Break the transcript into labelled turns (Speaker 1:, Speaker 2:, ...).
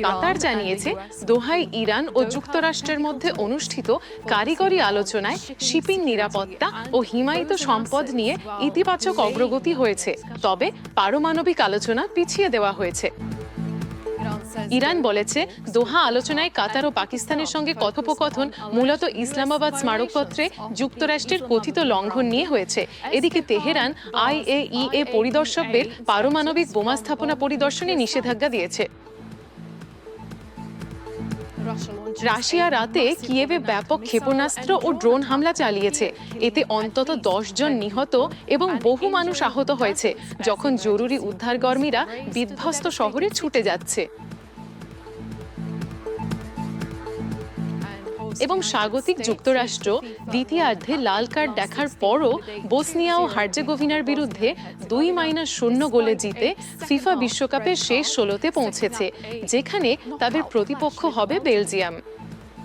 Speaker 1: কাতার জানিয়েছে দোহায় ইরান ও যুক্তরাষ্ট্রের মধ্যে অনুষ্ঠিত কারিগরি আলোচনায় শিপিং নিরাপত্তা ও হিমায়িত সম্পদ নিয়ে ইতিবাচক অগ্রগতি হয়েছে, তবে পারমাণবিক আলোচনা পিছিয়ে দেওয়া হয়েছে। ইরান বলেছে দোহা আলোচনায় কাতার ও পাকিস্তানের সঙ্গে কথোপকথন মূলত ইসলামাবাদ স্মারকপত্রে যুক্তরাষ্ট্রের কথিত লঙ্ঘন নিয়ে হয়েছে। এদিকে তেহরান IAEA পরিদর্শকদের পারমাণবিক বোমা স্থাপনা পরিদর্শনে নিষেধাজ্ঞা দিয়েছে। রাশিয়া রাতে কিয়েভে ব্যাপক ক্ষেপণাস্ত্র ও ড্রোন হামলা চালিয়েছে। এতে অন্তত 10 জন নিহত এবং বহু মানুষ আহত হয়েছে, যখন জরুরি উদ্ধারকর্মীরা বিধ্বস্ত শহরে ছুটে যাচ্ছে। এবং স্বাগতিক যুক্তরাষ্ট্র দ্বিতীয়ার্ধে লাল কার্ড দেখার পরও বসনিয়া ও হার্জেগোভিনার বিরুদ্ধে 2-0 গোলে জিতে ফিফা বিশ্বকাপের শেষ 16-তে পৌঁছেছে, যেখানে তাদের প্রতিপক্ষ হবে বেলজিয়াম।